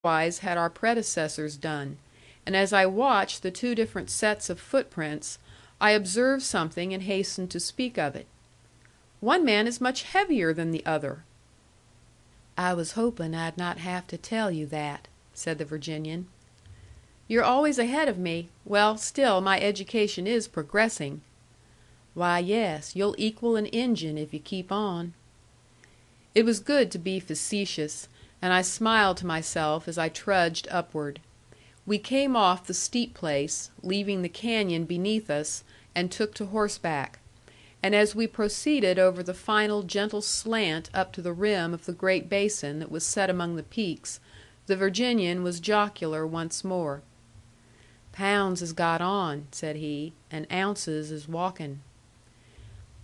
Likewise had our predecessors done, and as I watched the two different sets of footprints, I observed something and hastened to speak of it. "One man is much heavier than the other." "I was hoping I'd not have to tell you that," said the Virginian. "You're always ahead of me. Well, still, my education is progressing." "Why, yes, you'll equal an Injun if you keep on." It was good to be facetious, and I smiled to myself as I trudged upward. We came off the steep place, leaving the canyon beneath us, and took to horseback. And as we proceeded over the final gentle slant up to the rim of the great basin that was set among the peaks, the Virginian was jocular once more. "Pounds has got on," said he, "and Ounces is walking."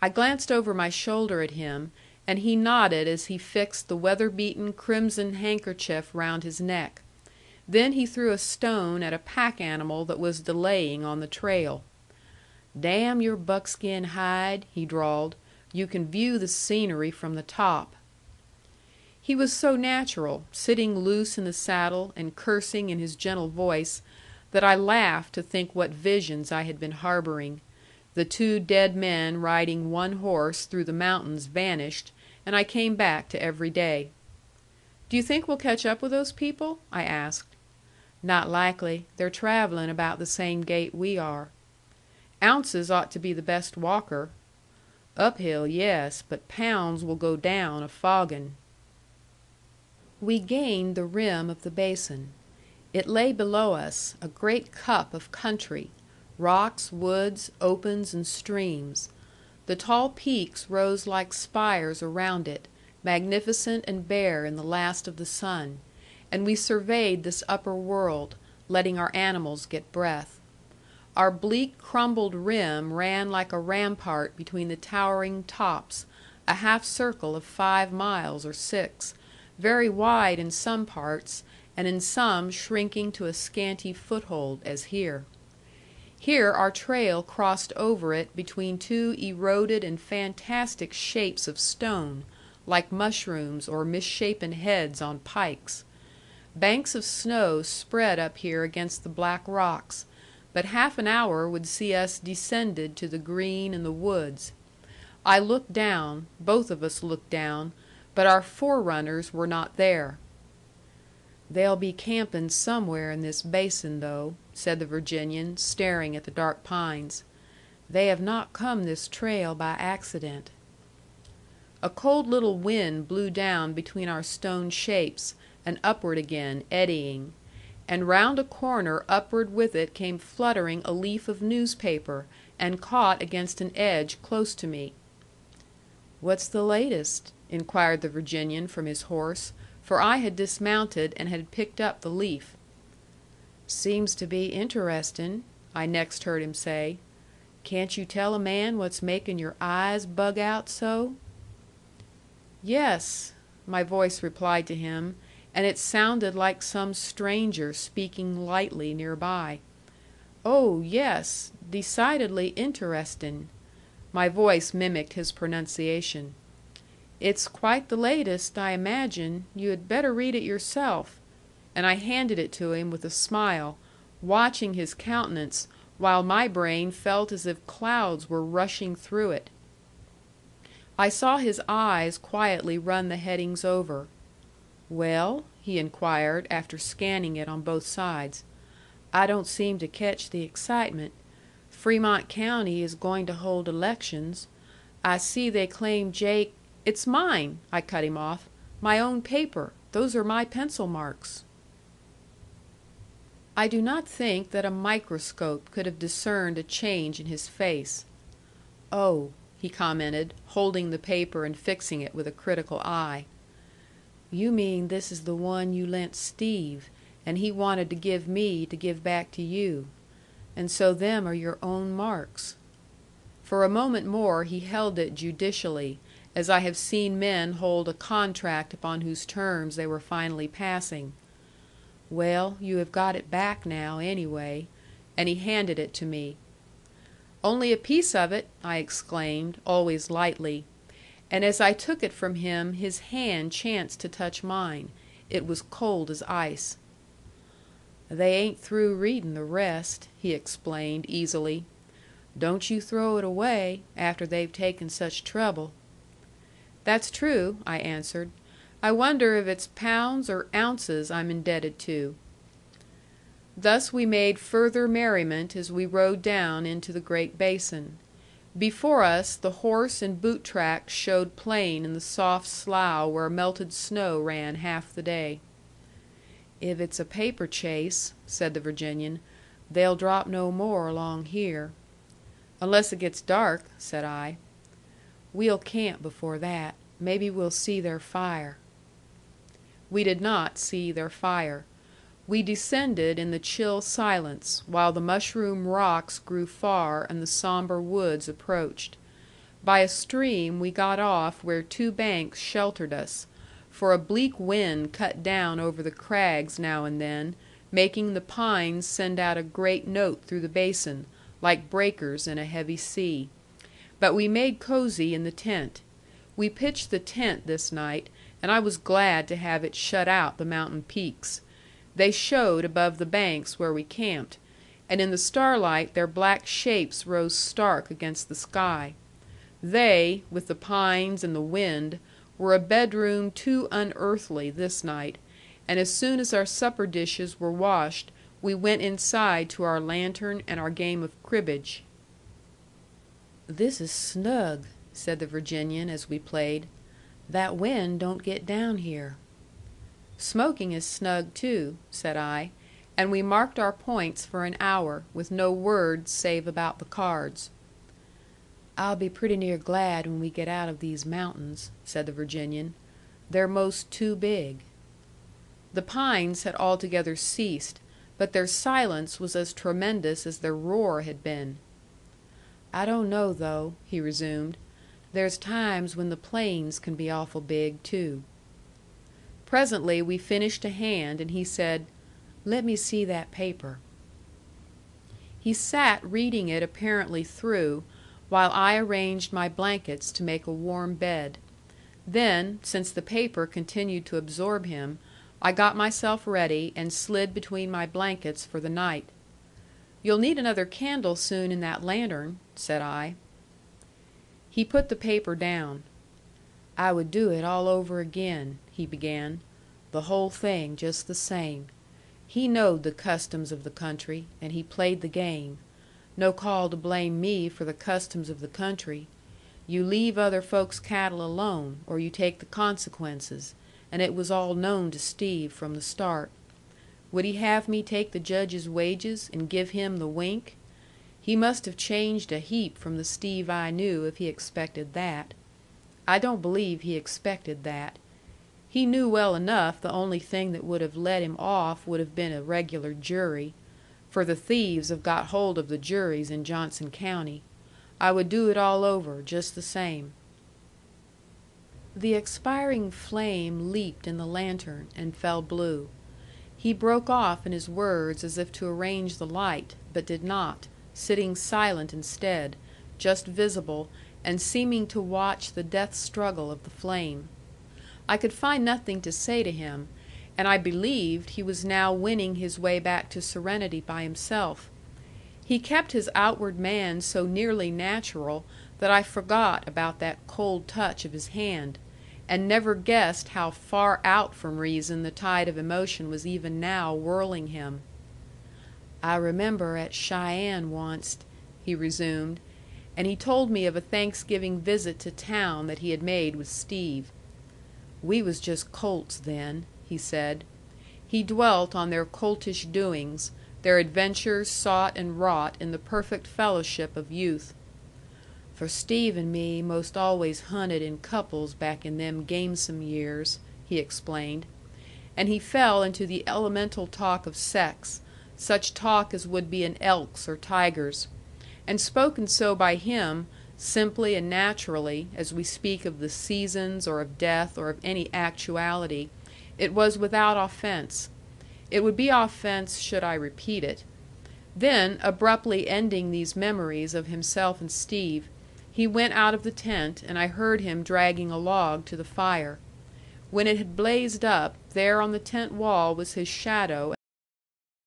I glanced over my shoulder at him, and he nodded as he fixed the weather-beaten crimson handkerchief round his neck. Then he threw a stone at a pack animal that was delaying on the trail. "Damn your buckskin hide," he drawled. "You can view the scenery from the top." He was so natural, sitting loose in the saddle and cursing in his gentle voice, that I laughed to think what visions I had been harboring. The two dead men riding one horse through the mountains vanished, and I came back to every day. "Do you think we'll catch up with those people?" I asked. "Not likely. They're traveling about the same gait we are." "Ounces ought to be the best walker." "Uphill, yes, but Pounds will go down a fogging." We gained the rim of the basin. It lay below us, a great cup of country, rocks, woods, opens, and streams. The tall peaks rose like spires around it, magnificent and bare in the last of the sun, and we surveyed this upper world, letting our animals get breath. Our bleak crumbled rim ran like a rampart between the towering tops, a half circle of 5 miles or 6, very wide in some parts, and in some shrinking to a scanty foothold, as here. Here our trail crossed over it between two eroded and fantastic shapes of stone, like mushrooms or misshapen heads on pikes. Banks of snow spread up here against the black rocks, but half an hour would see us descended to the green and the woods. I looked down, both of us looked down, but our forerunners were not there. "They'll be camping somewhere in this basin, though," said the Virginian, staring at the dark pines. "They have not come this trail by accident." A cold little wind blew down between our stone shapes, and upward again, eddying. And round a corner upward with it came fluttering a leaf of newspaper, and caught against an edge close to me. "What's the latest?" inquired the Virginian from his horse, for I had dismounted and had picked up the leaf. "Seems to be interestin'," I next heard him say. "Can't you tell a man what's making your eyes bug out so?" "Yes," my voice replied to him, and it sounded like some stranger speaking lightly near by. "Oh, yes, decidedly interestin'." My voice mimicked his pronunciation. "It's quite the latest, I imagine. You had better read it yourself." And I handed it to him with a smile, watching his countenance, while my brain felt as if clouds were rushing through it. I saw his eyes quietly run the headings over. "Well?" he inquired, after scanning it on both sides. "I don't seem to catch the excitement. Fremont County is going to hold elections. I see they claim Jake—" "It's mine," I cut him off. "My own paper. Those are my pencil marks." I do not think that a microscope could have discerned a change in his face. "Oh," he commented, holding the paper and fixing it with a critical eye. "You mean this is the one you lent Steve, and he wanted to give me to give back to you. And so them are your own marks." For a moment more he held it judicially, as I have seen men hold a contract upon whose terms they were finally passing. "Well, you have got it back now, anyway." And he handed it to me. "Only a piece of it," I exclaimed, always lightly. And as I took it from him his hand chanced to touch mine. It was cold as ice. "They ain't through reading the rest," he explained, easily. "Don't you throw it away, after they've taken such trouble." "That's true," I answered. "I wonder if it's pounds or ounces I'm indebted to." Thus we made further merriment as we rode down into the great basin. Before us the horse and boot tracks showed plain in the soft slough where melted snow ran half the day. "If it's a paper chase," said the Virginian, "they'll drop no more along here." "Unless it gets dark," said I. "We'll camp before that. Maybe we'll see their fire." We did not see their fire. We descended in the chill silence, while the mushroom rocks grew far and the somber woods approached. By a stream we got off where two banks sheltered us, for a bleak wind cut down over the crags now and then, making the pines send out a great note through the basin, like breakers in a heavy sea. But we made cozy in the tent. We pitched the tent this night, and I was glad to have it shut out the mountain peaks. They showed above the banks where we camped, and in the starlight their black shapes rose stark against the sky. They, with the pines and the wind, were a bedroom too unearthly this night, and as soon as our supper dishes were washed we went inside to our lantern and our game of cribbage. "This is snug," said the Virginian as we played. "That wind don't get down here." "Smoking is snug too," said I, and we marked our points for an hour, with no word save about the cards. "I'll be pretty near glad when we get out of these mountains," said the Virginian. "They're most too big." The pines had altogether ceased, but their silence was as tremendous as their roar had been. "I don't know, though," he resumed. "There's times when the plains can be awful big, too." Presently we finished a hand, and he said, "Let me see that paper." He sat reading it apparently through, while I arranged my blankets to make a warm bed. Then, since the paper continued to absorb him, I got myself ready and slid between my blankets for the night. "You'll need another candle soon in that lantern," said I. He put the paper down. "I would do it all over again," he began. "The whole thing just the same. He knowed the customs of the country, and he played the game. No call to blame me for the customs of the country. You leave other folks' cattle alone, or you take the consequences, and it was all known to Steve from the start. Would he have me take the Judge's wages and give him the wink? He must have changed a heap from the Steve I knew if he expected that. I don't believe he expected that. He knew well enough the only thing that would have let him off would have been a regular jury. For the thieves have got hold of the juries in Johnson County. I would do it all over, just the same." The expiring flame leaped in the lantern, and fell blue. He broke off in his words as if to arrange the light, but did not, sitting silent instead, just visible, and seeming to watch the death struggle of the flame. I could find nothing to say to him, and I believed he was now winning his way back to serenity by himself. He kept his outward man so nearly natural that I forgot about that cold touch of his hand, and never guessed how far out from reason the tide of emotion was even now whirling him. "I remember at Cheyenne onced," he resumed, and he told me of a Thanksgiving visit to town that he had made with Steve. "We was just colts then," he said. He dwelt on their coltish doings, their adventures sought and wrought in the perfect fellowship of youth. "For Steve and me most always hunted in couples back in them gamesome years," he explained. And he fell into the elemental talk of sex, such talk as would be in elks or tigers. And spoken so by him, simply and naturally, as we speak of the seasons or of death or of any actuality, it was without offense. It would be offense should I repeat it. Then, abruptly ending these memories of himself and Steve, he went out of the tent, and I heard him dragging a log to the fire. When it had blazed up, there on the tent wall was his shadow